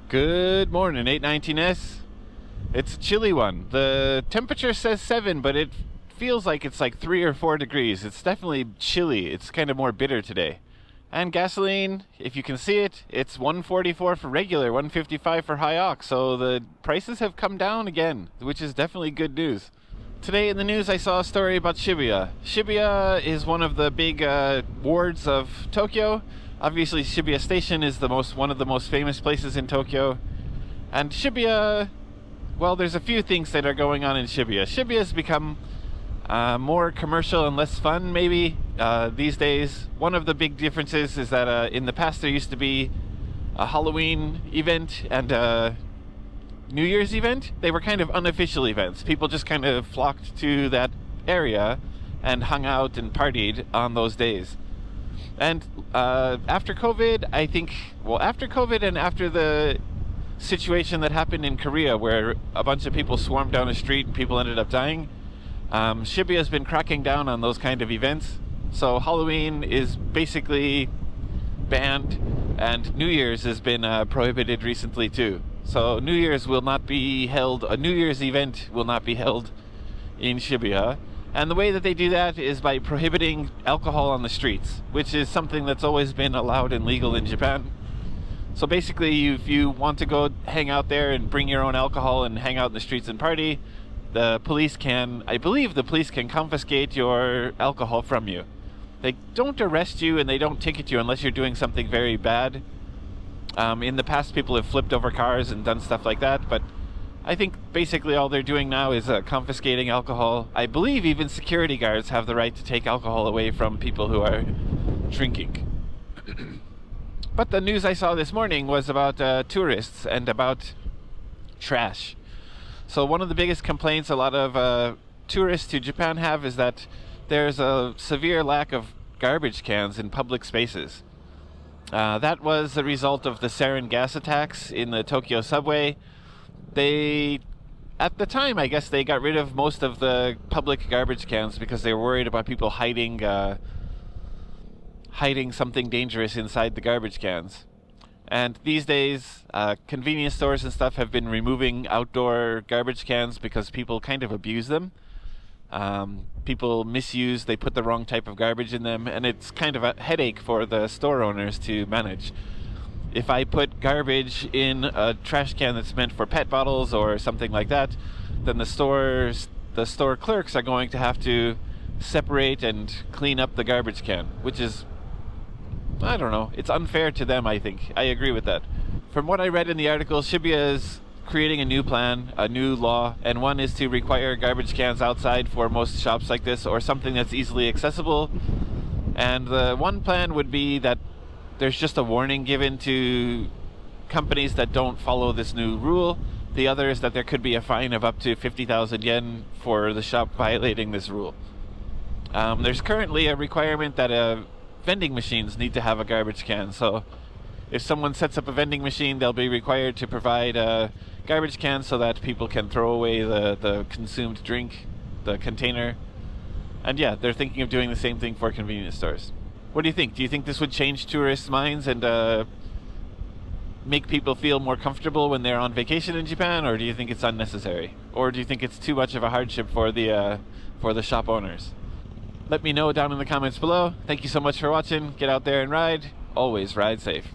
Good morning, 819S. It's a chilly one. The temperature says 7, but it feels like it's like 3 or 4 degrees. It's definitely chilly. It's kind of more bitter today. And gasoline, if you can see it, it's $1.44 for regular, $1.55 for high ox. So the prices have come down again, which is definitely good news. Today in the news, I saw a story about Shibuya. Shibuya is one of the big wards of Tokyo. Obviously, Shibuya Station is one of the most famous places in Tokyo. And Shibuya, well, there's a few things that are going on in Shibuya. Shibuya has become more commercial and less fun, maybe, these days. One of the big differences is that in the past there used to be a Halloween event and a New Year's event. They were kind of unofficial events. People just kind of flocked to that area and hung out and partied on those days. And after COVID, after COVID and after the situation that happened in Korea where a bunch of people swarmed down a street and people ended up dying, Shibuya has been cracking down on those kind of events. So Halloween is basically banned, and New Year's has been prohibited recently too. So New Year's a New Year's event will not be held in Shibuya. And the way that they do that is by prohibiting alcohol on the streets, which is something that's always been allowed and legal in Japan. So basically, if you want to go hang out there and bring your own alcohol and hang out in the streets and party, I believe the police can confiscate your alcohol from you. They don't arrest you and they don't ticket you unless you're doing something very bad. In the past, people have flipped over cars and done stuff like that, but I think basically all they're doing now is confiscating alcohol. I believe even security guards have the right to take alcohol away from people who are drinking. But the news I saw this morning was about tourists and about trash. So one of the biggest complaints a lot of tourists to Japan have is that there's a severe lack of garbage cans in public spaces. That was the result of the sarin gas attacks in the Tokyo subway. At the time, I guess they got rid of most of the public garbage cans because they were worried about people hiding something dangerous inside the garbage cans. And these days, convenience stores and stuff have been removing outdoor garbage cans because people kind of abuse them. People misuse, they put the wrong type of garbage in them, and it's kind of a headache for the store owners to manage. If I put garbage in a trash can that's meant for pet bottles or something like that, then the store clerks are going to have to separate and clean up the garbage can, which is, I don't know, it's unfair to them, I think. I agree with that. From what I read in the article, Shibuya is creating a new plan, a new law, and one is to require garbage cans outside for most shops like this or something that's easily accessible. And the one plan would be that there's just a warning given to companies that don't follow this new rule. The other is that there could be a fine of up to 50,000 yen for the shop violating this rule. There's currently a requirement that vending machines need to have a garbage can. So if someone sets up a vending machine, they'll be required to provide a garbage can so that people can throw away the consumed drink, the container. And yeah, they're thinking of doing the same thing for convenience stores. What do you think? Do you think this would change tourists' minds and make people feel more comfortable when they're on vacation in Japan, or do you think it's unnecessary? Or do you think it's too much of a hardship for the shop owners? Let me know down in the comments below. Thank you so much for watching. Get out there and ride. Always ride safe.